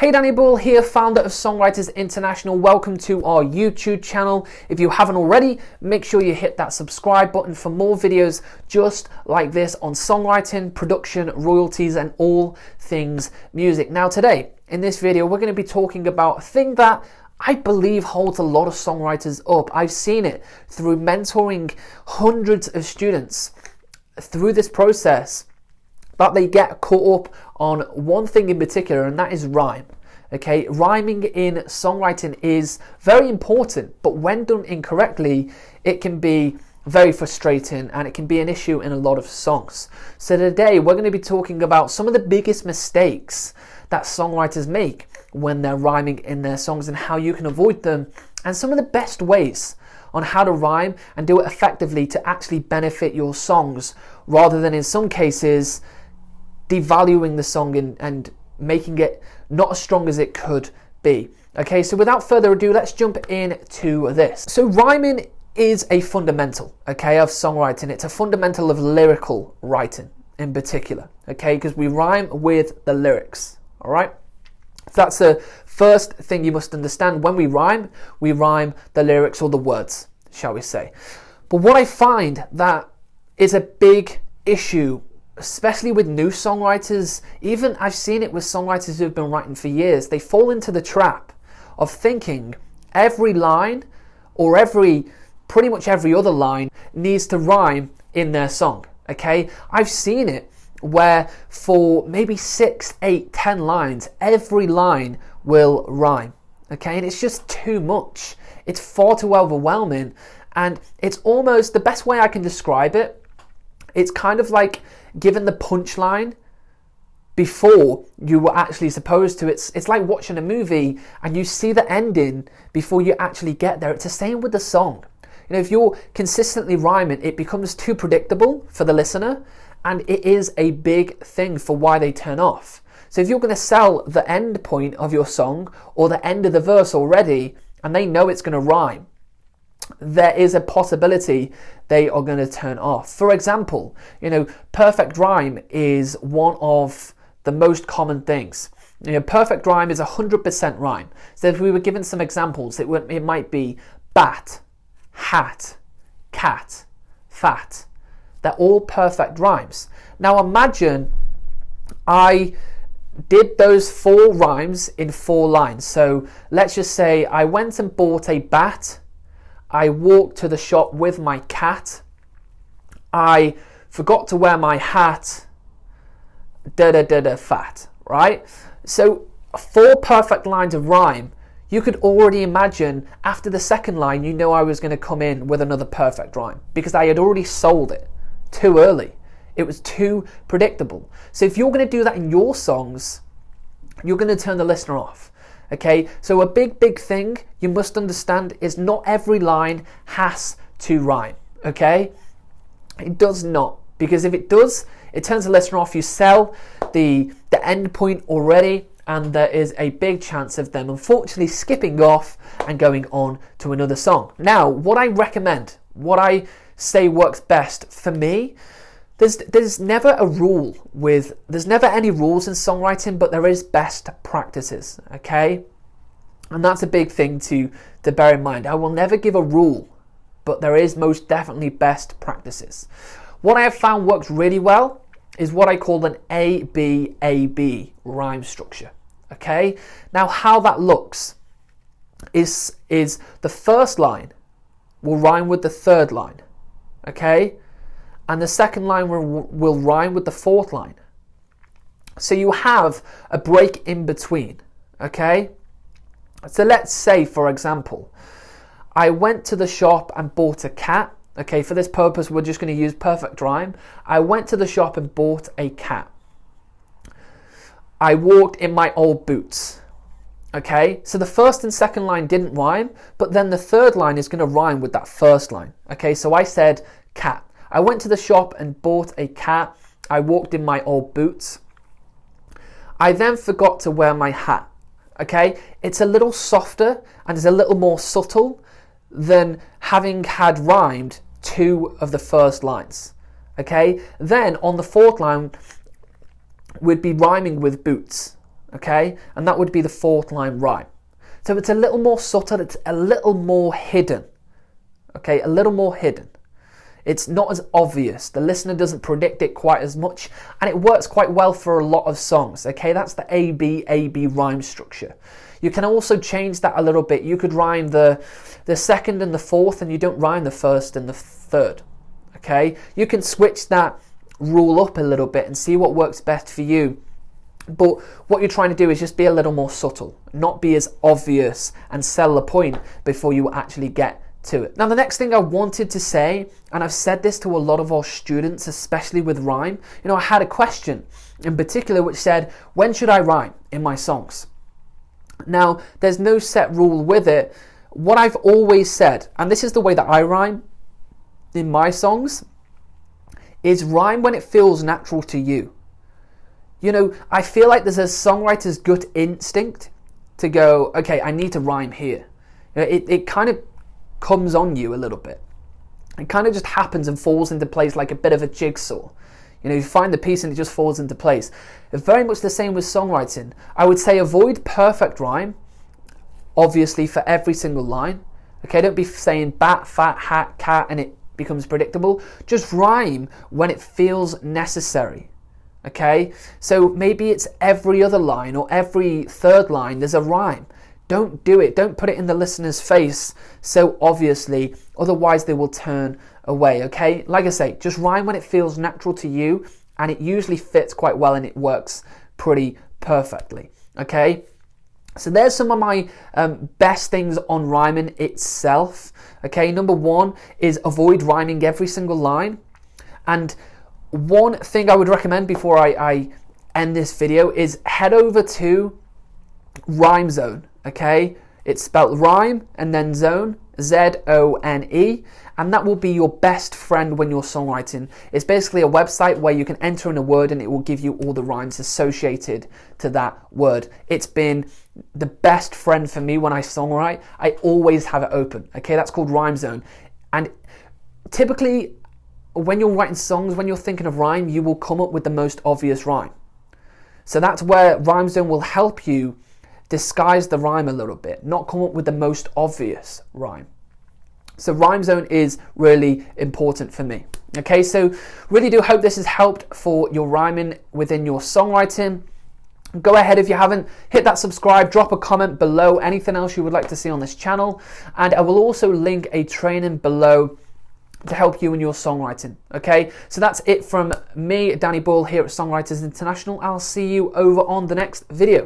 Hey, Danny Boyle here, founder of Songwriters International. Welcome to our YouTube channel. If you haven't already, make sure you hit that subscribe button for more videos just like this on songwriting, production, royalties, and all things music. Now today, in this video, we're going to be talking about a thing that I believe holds a lot of songwriters up. I've seen it through mentoring hundreds of students through this process, that they get caught up on one thing in particular, and that is rhyme. Okay, rhyming in songwriting is very important, but when done incorrectly, it can be very frustrating and it can be an issue in a lot of songs. So today we're going to be talking about some of the biggest mistakes that songwriters make when they're rhyming in their songs and how you can avoid them, and some of the best ways on how to rhyme and do it effectively to actually benefit your songs, rather than in some cases devaluing the song and making it not as strong as it could be. Okay, so without further ado, let's jump into this. So rhyming is a fundamental, okay, of songwriting. It's a fundamental of lyrical writing in particular, okay, because we rhyme with the lyrics, all right? So that's the first thing you must understand. When we rhyme the lyrics, or the words, shall we say. But what I find that is a big issue, especially with new songwriters, even I've seen it with songwriters who have been writing for years, they fall into the trap of thinking every line, or pretty much every other line, needs to rhyme in their song. Okay, I've seen it where for maybe 6, 8, 10 lines, every line will rhyme. Okay, and it's just too much. It's far too overwhelming, and it's almost, the best way I can describe it, it's kind of like given the punchline before you were actually supposed to. It's like watching a movie and you see the ending before you actually get there. It's the same with the song. You know, if you're consistently rhyming, it becomes too predictable for the listener, and it is a big thing for why they turn off. So if you're going to sell the end point of your song or the end of the verse already, and they know it's going to rhyme, there is a possibility they are going to turn off. For example, you know, perfect rhyme is one of the most common things. You know, perfect rhyme is 100% rhyme. So if we were given some examples, it might be bat, hat, cat, fat. They're all perfect rhymes. Now imagine I did those 4 rhymes in 4 lines. So let's just say I went and bought a bat, I walked to the shop with my cat, I forgot to wear my hat, fat, right? So 4 perfect lines of rhyme. You could already imagine after the second line, you know I was going to come in with another perfect rhyme because I had already sold it too early. It was too predictable. So if you're going to do that in your songs, you're going to turn the listener off. Okay, so a big thing you must understand is not every line has to rhyme. Okay, it does not, because if it does, it turns the listener off. You sell the end point already, and there is a big chance of them unfortunately skipping off and going on to another song. Now, what I recommend, what I say works best for me, there's never a rule there's never any rules in songwriting, but there is best practices, okay? And that's a big thing to bear in mind. I will never give a rule, but there is most definitely best practices. What I have found works really well is what I call an A-B-A-B rhyme structure, okay? Now how that looks is the first line will rhyme with the third line, okay? And the second line will rhyme with the fourth line. So you have a break in between, okay? So let's say, for example, I went to the shop and bought a cat. Okay, for this purpose, we're just going to use perfect rhyme. I went to the shop and bought a cat. I walked in my old boots. Okay, so the first and second line didn't rhyme, but then the third line is going to rhyme with that first line. Okay, so I said cat. I went to the shop and bought a cat. I walked in my old boots. I then forgot to wear my hat. Okay, it's a little softer and it's a little more subtle than having had rhymed 2 of the first lines. Okay, then on the fourth line we'd be rhyming with boots. okay? And that would be the fourth line rhyme. So it's a little more subtle, it's a little more hidden, okay? A little more hidden. It's not as obvious. The listener doesn't predict it quite as much, and it works quite well for a lot of songs, okay? That's the A-B rhyme structure. You can also change that a little bit. You could rhyme the second and the fourth, and you don't rhyme the first and the third, okay? You can switch that rule up a little bit and see what works best for you. But what you're trying to do is just be a little more subtle, not be as obvious and sell the point before you actually get to it. Now, the next thing I wanted to say, and I've said this to a lot of our students, especially with rhyme, I had a question in particular which said, when should I rhyme in my songs? Now, there's no set rule with it. What I've always said, and this is the way that I rhyme in my songs, is rhyme when it feels natural to you. I feel like there's a songwriter's gut instinct to go, okay, I need to rhyme here. It kind of comes on you a little bit. It kind of just happens and falls into place like a bit of a jigsaw. You find the piece and it just falls into place. It's very much the same with songwriting. I would say avoid perfect rhyme, obviously, for every single line. Okay, don't be saying bat, fat, hat, cat, and it becomes predictable. Just rhyme when it feels necessary. Okay, so maybe it's every other line or every third line there's a rhyme. Don't do it. Don't put it in the listener's face so obviously, otherwise they will turn away, okay? Like I say, just rhyme when it feels natural to you, and it usually fits quite well and it works pretty perfectly, okay? So there's some of my best things on rhyming itself, okay? Number one is avoid rhyming every single line. And one thing I would recommend before I end this video is head over to Rhyme Zone, okay? It's spelled rhyme and then zone, Z-O-N-E, and that will be your best friend when you're songwriting. It's basically a website where you can enter in a word and it will give you all the rhymes associated to that word. It's been the best friend for me when I songwrite. I always have it open, okay? That's called Rhyme Zone. And typically, when you're writing songs, when you're thinking of rhyme, you will come up with the most obvious rhyme. So that's where Rhyme Zone will help you disguise the rhyme a little bit, not come up with the most obvious rhyme. So Rhyme Zone is really important for me. Okay, so really do hope this has helped for your rhyming within your songwriting. Go ahead, if you haven't, hit that subscribe, drop a comment below, anything else you would like to see on this channel. And I will also link a training below to help you in your songwriting. Okay, so that's it from me, Danny Boyle, here at Songwriters International. I'll see you over on the next video.